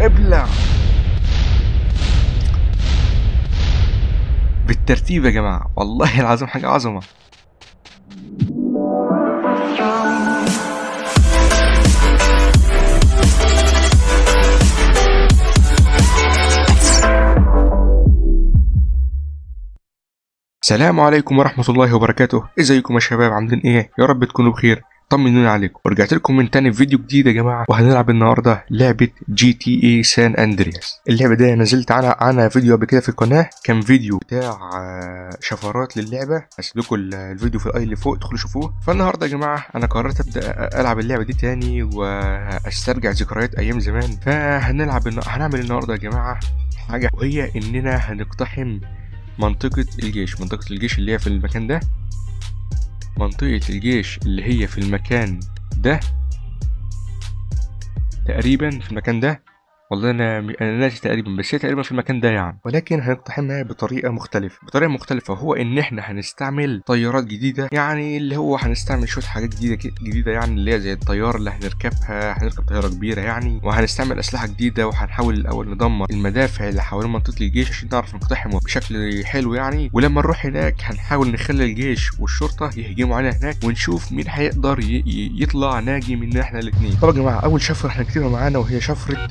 ابلع بالترتيب يا جماعة، والله العظيم حاجة عظمة. السلام عليكم ورحمة الله وبركاته. ازيكم يا شباب، عاملين ايه؟ يا رب تكونوا بخير. طمنوني عليكم، ورجعت لكم من تاني فيديو جديد يا جماعة، وهنلعب النهاردة لعبة GTA سان اندرياس. اللعبة دي نزلت عنها فيديو قبل كده في القناة، كان فيديو بتاع شفرات للعبة. هسيب لكم الفيديو في الاي اللي فوق، ادخلوا شوفوه. فالنهاردة يا جماعة انا قررت ابدا العب اللعبة دي تاني واسترجع ذكريات ايام زمان. هنعمل النهاردة يا جماعة حاجة، وهي اننا هنقتحم منطقة الجيش اللي هي في المكان ده. منطقة الجيش اللي هي في المكان ده تقريبا، في المكان ده. والله انا ناسي تقريبا، بس هي تقريبا في المكان ده يعني. ولكن هنقتحمها بطريقه مختلفه، وهو ان احنا هنستعمل طيارات جديده. يعني اللي هو هنستعمل شويه حاجات جديده يعني، اللي هي زي الطياره اللي هنركب طياره كبيره يعني. وهنستعمل اسلحه جديده، وهنحاول الاول ندمر المدافع اللي حوالين منطقه الجيش عشان نعرف نقتحمه بشكل حلو يعني. ولما نروح هناك هنحاول نخلي الجيش والشرطه يهجموا علينا هناك، ونشوف مين هيقدر يطلع ناجي من احنا الاثنين. طب يا جماعه، اول شفره هنكتبها معانا وهي شفره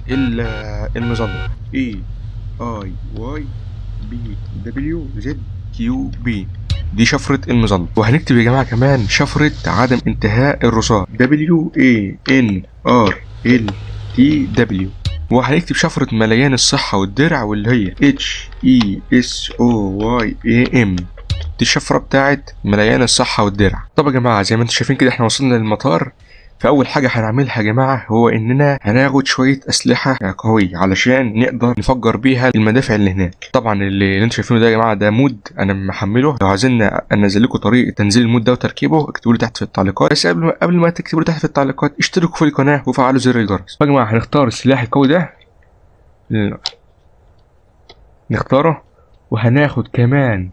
المظلة IYBWZQB. دي شفرة المظلة. وهنكتب يا جماعة كمان شفرة عدم انتهاء الرصاص WANRLTW. وهنكتب شفرة مليان الصحة والدرع واللي هي HESOYAM. دي الشفرة بتاعت مليان الصحة والدرع. طب يا جماعة، زي ما انتم شايفين كده احنا وصلنا للمطار. فأول حاجة هنعملها يا جماعة هو إننا هناخد شوية أسلحة قوية علشان نقدر نفجر بيها المدافع اللي هناك. طبعا اللي انتوا شايفينه ده يا جماعة ده مود أنا محمله. لو عايزين أنزل لكم طريقة تنزيل المود ده وتركيبه اكتبوا لي تحت في التعليقات. بس قبل ما تكتبوا لي تحت في التعليقات اشتركوا في القناة وفعلوا زر الجرس. يا جماعة هنختار السلاح القوي ده، نختاره. وهناخد كمان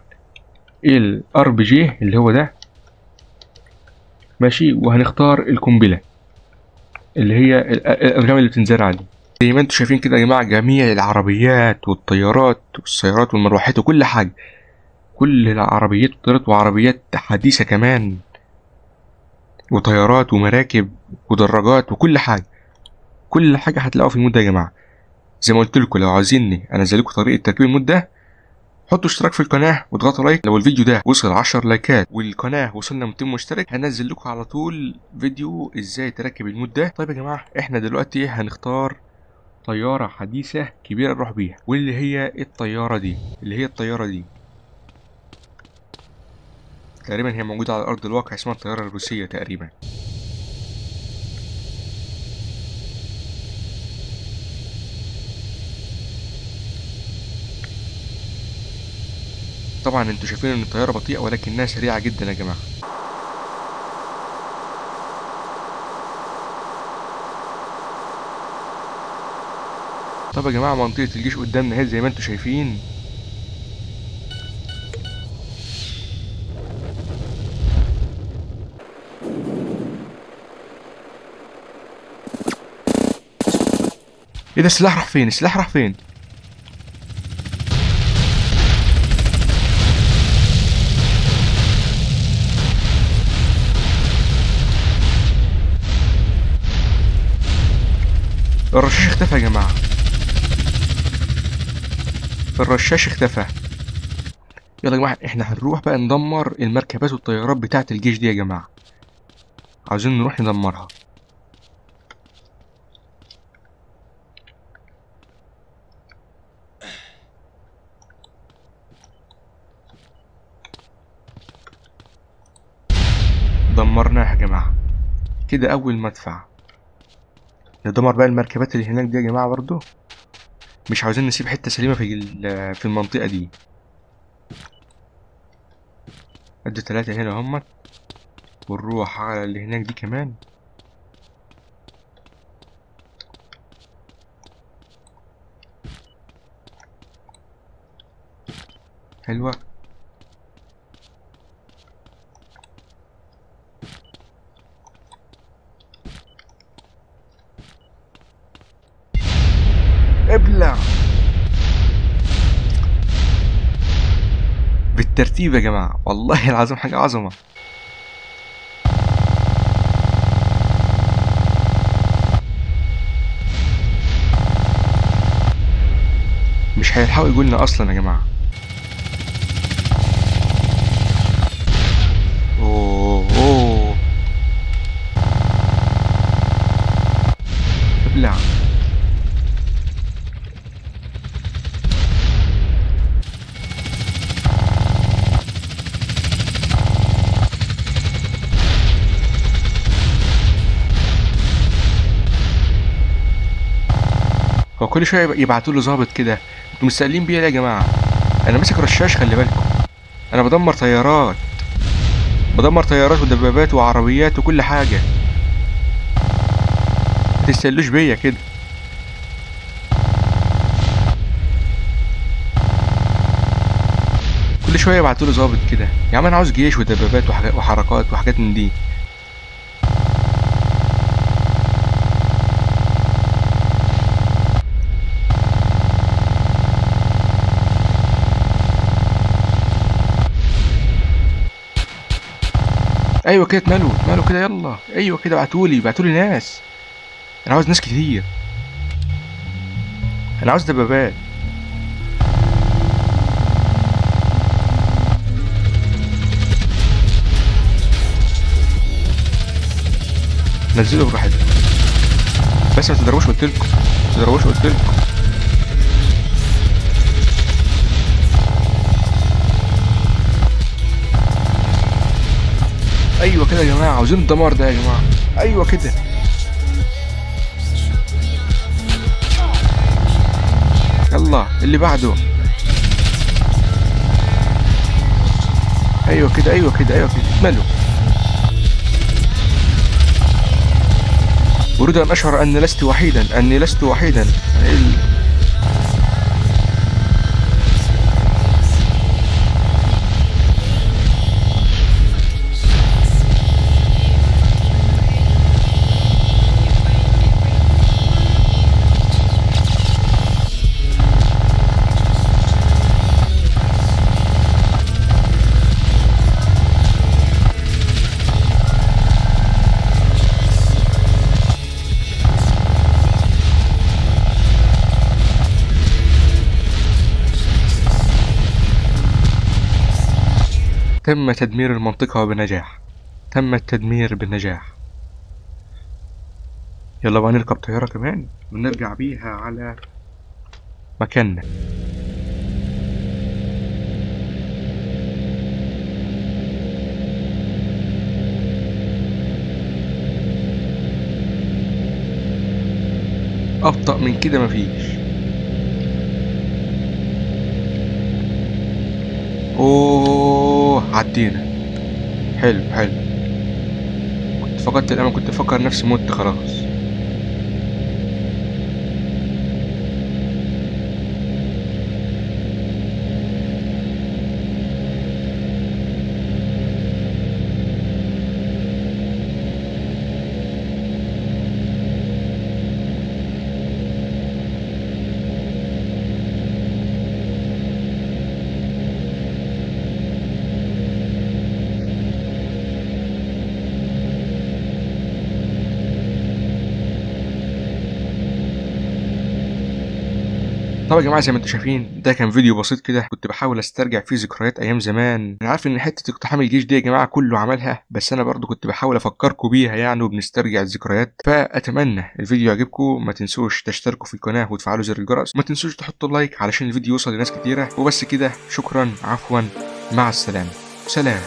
RPG اللي هو ده، ماشي. وهنختار القنبلة اللي هي الألغام اللي بتنزرع دي. زي ما انتم شايفين كده يا جماعة، جميع العربيات والطيارات والسيارات والمروحات وكل حاجة، كل العربيات والطيارات وعربيات حديثة كمان، وطيارات ومراكب ودراجات وكل حاجة. كل حاجة هتلاقوها في المود ده يا جماعة. زي ما قلت لكم، لو عايزيني انزل لكم طريقة تركيب المود ده حطوا اشتراك في القناة واضغطوا لايك. لو الفيديو ده وصل 10 لايكات والقناة وصلنا 200 مشترك هنزل لكم على طول فيديو ازاي تركب المود ده. طيب يا جماعة، احنا دلوقتي هنختار طيارة حديثة كبيرة نروح بيها، واللي هي الطيارة دي تقريبا هي موجودة على أرض الواقع، اسمها الطيارة الروسية تقريبا. طبعا انتوا شايفين ان الطيارة بطيئة ولكنها سريعة جدا يا جماعة. طب يا جماعة، منطقة الجيش قدامنا اهي زي ما انتوا شايفين. ايه ده؟ السلاح راح فين؟ الرشاش اختفى يا جماعة، الرشاش اختفى. يلا يا جماعة، احنا هنروح بقى ندمر المركبات والطيارات بتاعة الجيش دي يا جماعة. عاوزين نروح ندمرها. دمرناها يا جماعة. كده أول مدفع. ندمر بقى المركبات اللي هناك دي يا جماعة برضو. مش عاوزين نسيب حتة سليمة في المنطقة دي. ادي 3 هنا هم، ونروح على اللي هناك دي كمان. حلوة. ابلع بالترتيب يا جماعة، والله العظيم حاجة عظمة. مش هيلحقوا يقولنا اصلا يا جماعة. اوه ابلع. هو كل شويه يبعتوا له ظابط كده، انتوا مستقلين بيا ليه يا جماعه؟ انا ماسك رشاش خلي بالكم، انا بدمر طيارات، بدمر طيارات ودبابات وعربيات وكل حاجه، ما تستقلوش بيا كده. كل شويه يبعتوا له ظابط كده، يا عم انا عاوز جيش ودبابات وحركات وحاجات من دي. ايوه كده، اتملوا كده، يلا ايوه كده، ابعتولي ناس، انا عاوز ناس كتير، انا عاوز دبابات. نزلوا براحتكم بس ما تضربوش، قلتلكم ما تضربوش قلتلكم. ايوه كده يا جماعه، عاوزين الدمار ده يا جماعه، ايوه كده. يلا اللي بعده. ايوه كده اتملوا. اريد ان اشعر اني لست وحيدا. تم تدمير المنطقة بنجاح، تم التدمير بالنجاح. يلا بقى نركب طيارة كمان ونرجع بيها على مكاننا. أبطأ من كده مفيش. اوه عدينا. حلو كنت فقدت الامل، كنت بفكر نفسي مت خلاص. طبعا يا جماعه زي ما انتم شايفين ده كان فيديو بسيط كده، كنت بحاول استرجع فيه ذكريات ايام زمان. انا عارف ان حته اقتحام الجيش دي يا جماعه كله عملها، بس انا برضو كنت بحاول افكركم بيها يعني، وبنسترجع الذكريات. فاتمنى الفيديو يعجبكم، ما تنسوش تشتركوا في القناه وتفعلوا زر الجرس، وما تنسوش تحطوا لايك علشان الفيديو يوصل لناس كتيره. وبس كده، شكرا، عفوا، مع السلامه، سلام.